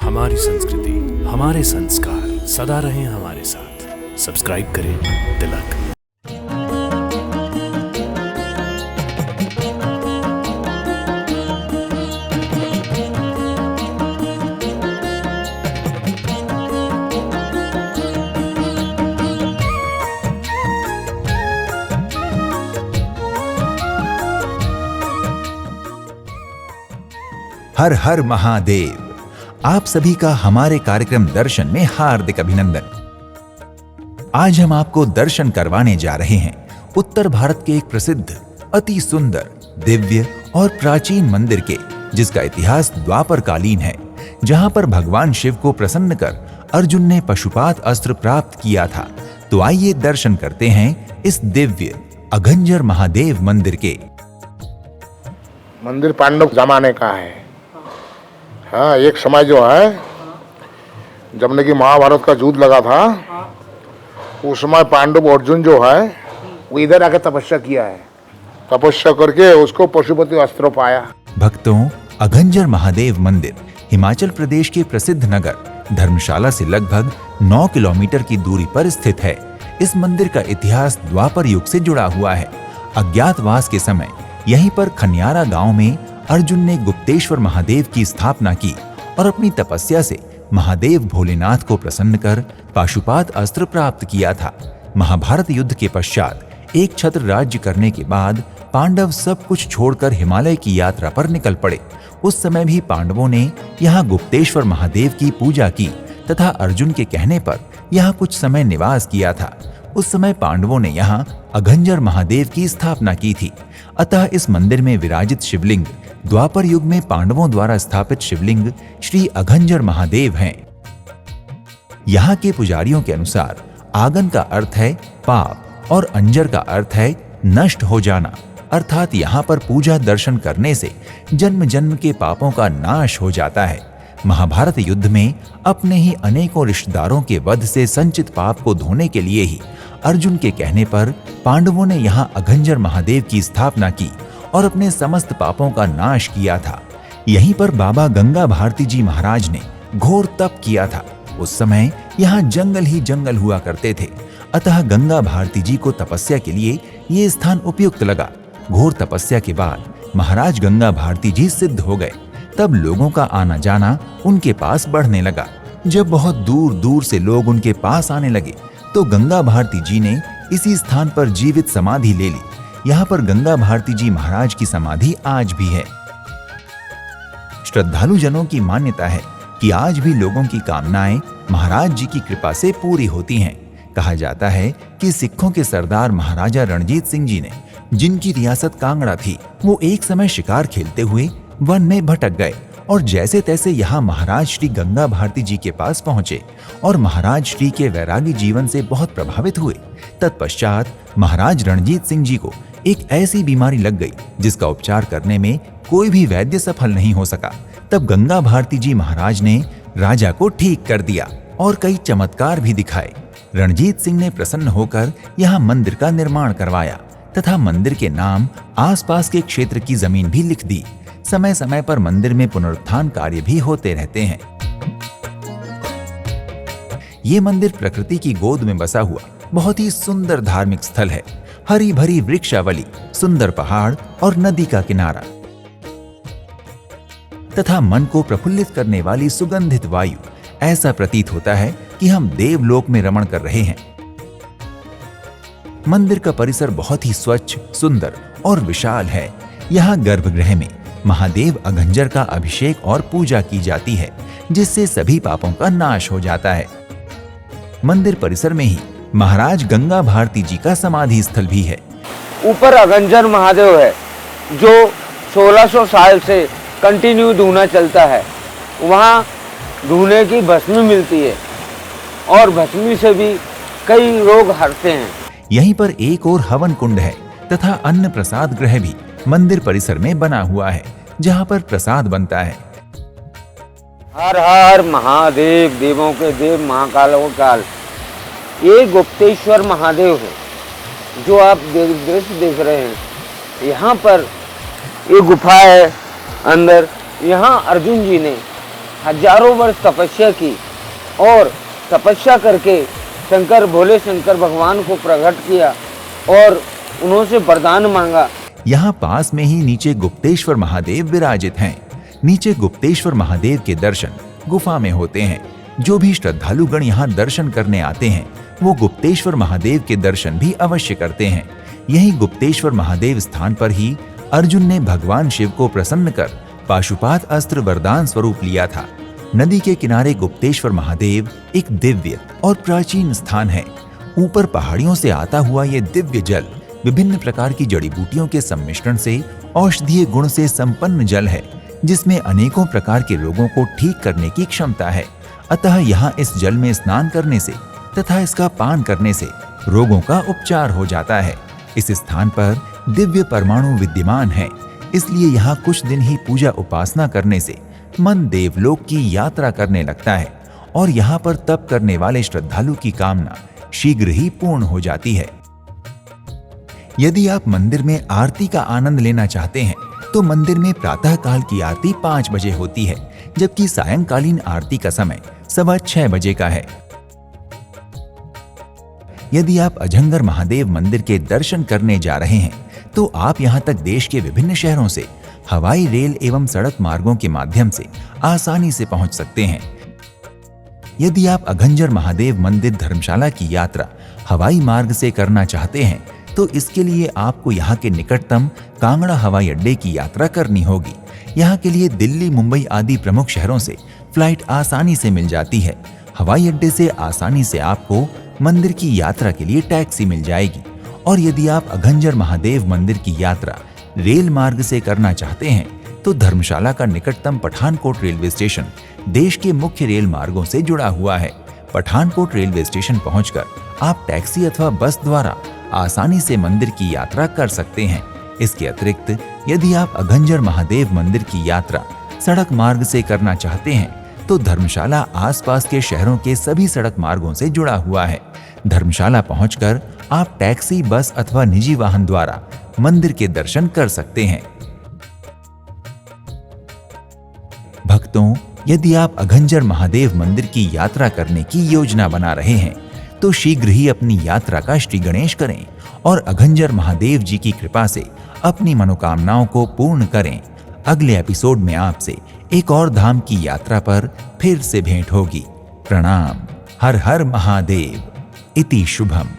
हमारी संस्कृति, हमारे संस्कार सदा रहें हमारे साथ। सब्सक्राइब करें तिलक। हर हर महादेव। आप सभी का हमारे कार्यक्रम दर्शन में हार्दिक अभिनंदन। आज हम आपको दर्शन करवाने जा रहे हैं उत्तर भारत के एक प्रसिद्ध, अति सुंदर, दिव्य और प्राचीन मंदिर के, जिसका इतिहास द्वापर कालीन है, जहां पर भगवान शिव को प्रसन्न कर अर्जुन ने पशुपात अस्त्र प्राप्त किया था। तो आइए दर्शन करते हैं इस दिव्य अघंजर महादेव मंदिर के। मंदिर पांडव जमाने का है। हाँ, एक समय जो है जब ने कि महाभारत का युद्ध लगा था, उस समय पांडव अर्जुन जो है वो इधर आके तपस्या किया है। तपस्या करके उसको पशुपति अस्त्र पाया। भक्तों, अघंजर महादेव मंदिर हिमाचल प्रदेश के प्रसिद्ध नगर धर्मशाला से लगभग 9 किलोमीटर की दूरी पर स्थित है। इस मंदिर का इतिहास द्वापर युग से जुड़ा हुआ है। अज्ञातवास के समय यहीं पर खनियारा गांव में अर्जुन ने गुप्तेश्वर महादेव की स्थापना की और अपनी तपस्या से महादेव भोलेनाथ को प्रसन्न कर पाशुपात अस्त्र प्राप्त किया था। महाभारत युद्ध के पश्चात एक छत्र राज्य करने के बाद पांडव सब कुछ छोड़कर हिमालय की यात्रा पर निकल पड़े। उस समय भी पांडवों ने यहाँ गुप्तेश्वर महादेव की पूजा की तथा अर्जुन के कहने पर यहाँ कुछ समय निवास किया था। उस समय पांडवों ने यहाँ अघंजर महादेव की स्थापना की थी। अतः इस मंदिर में विराजित शिवलिंग द्वापर युग में पांडवों द्वारा स्थापित शिवलिंग श्री अघंजर महादेव हैं। यहाँ के पुजारियों के अनुसार आगन का अर्थ है पाप और अंजर का अर्थ है नष्ट हो जाना, अर्थात यहाँ पर पूजा दर्शन करने से जन्म जन्म के पापों का नाश हो जाता है। महाभारत युद्ध में अपने ही अनेकों रिश्तेदारों के वध से संचित पाप को धोने के लिए ही अर्जुन के कहने पर पांडवों ने यहाँ अघंजर महादेव की स्थापना की और अपने समस्त पापों का नाश किया था। यहीं पर बाबा गंगा भारती जी महाराज ने घोर तप किया था। उस समय यहाँ जंगल ही जंगल हुआ करते थे, अतः गंगा भारती जी को तपस्या के लिए ये स्थान उपयुक्त लगा। घोर तपस्या के बाद महाराज गंगा भारती जी सिद्ध हो गए। तब लोगों का आना जाना उनके पास बढ़ने लगा। जब बहुत दूर दूर से लोग उनके पास आने लगे तो गंगा भारती जी ने इसी स्थान पर जीवित समाधि ले ली। यहाँ पर गंगा भारती जी महाराज की समाधि आज भी है। श्रद्धालु जनों की मान्यता है कि आज भी लोगों की कामनाएं महाराज जी की कृपा से पूरी होती हैं। कहा जाता है कि सिखों के सरदार महाराजा रणजीत सिंह जी ने, जिनकी रियासत कांगड़ा थी, वो एक समय शिकार खेलते हुए वन में भटक गए और जैसे तैसे यहाँ महाराज श्री गंगा भारती जी के पास पहुंचे और महाराज श्री के वैरागी जीवन से बहुत प्रभावित हुए। तत्पश्चात महाराज रणजीत सिंह जी को एक ऐसी बीमारी लग गई जिसका उपचार करने में कोई भी वैद्य सफल नहीं हो सका। तब गंगा भारती जी महाराज ने राजा को ठीक कर दिया और कई चमत्कार भी दिखाए। रणजीत सिंह ने प्रसन्न होकर यहाँ मंदिर का निर्माण करवाया तथा मंदिर के नाम आसपास के क्षेत्र की जमीन भी लिख दी। समय समय पर मंदिर में पुनरुत्थान कार्य भी होते रहते हैं। ये मंदिर प्रकृति की गोद में बसा हुआ बहुत ही सुंदर धार्मिक स्थल है। हरी भरी वृक्षावली, सुंदर पहाड़ और नदी का किनारा तथा मन को प्रफुल्लित करने वाली सुगंधित वायु, ऐसा प्रतीत होता है कि हम देवलोक में रमण कर रहे हैं। मंदिर का परिसर बहुत ही स्वच्छ, सुंदर और विशाल है। यहाँ गर्भगृह में महादेव अघंजर का अभिषेक और पूजा की जाती है, जिससे सभी पापों का नाश हो जाता है। मंदिर परिसर में ही महाराज गंगा भारती जी का समाधि स्थल भी है। ऊपर अघंजर महादेव है जो 1600 साल से कंटिन्यू धूना चलता है। वहाँ धूने की भस्मी मिलती है और भस्मी से भी कई रोग हरते हैं। यहीं पर एक और हवन कुंड है तथा अन्न प्रसाद गृह भी मंदिर परिसर में बना हुआ है, जहाँ पर प्रसाद बनता है। हर हर महादेव, देवों के देव, महाकालों का काल। ये गुप्तेश्वर महादेव है जो आप दृश्य देख रहे हैं। यहाँ पर ये गुफा है अंदर। यहाँ अर्जुन जी ने हजारों वर्ष तपस्या की और तपस्या करके शंकर भोले शंकर भगवान को प्रकट किया और उन्होंने वरदान मांगा। यहाँ पास में ही नीचे गुप्तेश्वर महादेव विराजित हैं। नीचे गुप्तेश्वर महादेव के दर्शन गुफा में होते हैं। जो भी श्रद्धालुगण यहाँ दर्शन करने आते हैं वो गुप्तेश्वर महादेव के दर्शन भी अवश्य करते हैं। यही गुप्तेश्वर महादेव स्थान पर ही अर्जुन ने भगवान शिव को प्रसन्न कर पाशुपात अस्त्र वरदान स्वरूप लिया था। नदी के किनारे गुप्तेश्वर महादेव एक दिव्य और प्राचीन स्थान है। ऊपर पहाड़ियों से आता हुआ ये दिव्य जल विभिन्न प्रकार की जड़ी बूटियों के सम्मिश्रण से औषधीय गुण से संपन्न जल है, जिसमें अनेकों प्रकार के रोगों को ठीक करने की क्षमता है। अतः यहाँ इस जल में स्नान करने से तथा इसका पान करने से रोगों का उपचार हो जाता है। इस स्थान पर दिव्य परमाणु विद्यमान है, इसलिए यहाँ कुछ दिन ही पूजा उपासना करने से मन देवलोक की यात्रा करने लगता है और यहाँ पर तप करने वाले श्रद्धालु की कामना शीघ्र ही पूर्ण हो जाती है। यदि आप मंदिर में आरती का आनंद लेना चाहते हैं तो मंदिर में प्रातः काल की आरती 5 बजे होती है, जबकि सायंकालीन आरती का समय 6:15 बजे का है। यदि आप अजंगर महादेव मंदिर के दर्शन करने जा रहे हैं तो आप यहाँ तक देश के विभिन्न शहरों से हवाई, रेल एवं सड़क मार्गों के माध्यम से आसानी से पहुंच सकते हैं। यदि आप अघंजर महादेव मंदिर धर्मशाला की यात्रा हवाई मार्ग से करना चाहते हैं तो इसके लिए आपको यहाँ के निकटतम कांगड़ा हवाई अड्डे की यात्रा करनी होगी। यहाँ के लिए दिल्ली, मुंबई आदि प्रमुख शहरों से फ्लाइट आसानी से मिल जाती है। हवाई अड्डे से आसानी से आपको मंदिर की यात्रा के लिए टैक्सी मिल जाएगी। और यदि आप अघंजर महादेव मंदिर की यात्रा रेल मार्ग से करना चाहते हैं तो धर्मशाला का निकटतम पठानकोट रेलवे स्टेशन देश के मुख्य रेल मार्गों से जुड़ा हुआ है। पठानकोट रेलवे स्टेशन पहुंचकर आप टैक्सी अथवा बस द्वारा आसानी से मंदिर की यात्रा कर सकते हैं। इसके अतिरिक्त यदि आप अघंजर महादेव मंदिर की यात्रा सड़क मार्ग से करना चाहते हैं तो धर्मशाला आसपास के शहरों के सभी सड़क मार्गों से जुड़ा हुआ है। धर्मशाला पहुंचकर आप टैक्सी, बस अथवा निजी वाहन द्वारा मंदिर के दर्शन कर सकते हैं। भक्तों, यदि आप अघंजर महादेव मंदिर की यात्रा करने की योजना बना रहे हैं तो शीघ्र ही अपनी यात्रा का श्री गणेश करें और अघंजर महादेव जी की कृपा से अपनी मनोकामनाओं को पूर्ण करें। अगले एपिसोड में आपसे एक और धाम की यात्रा पर फिर से भेंट होगी। प्रणाम। हर हर महादेव। इति शुभम।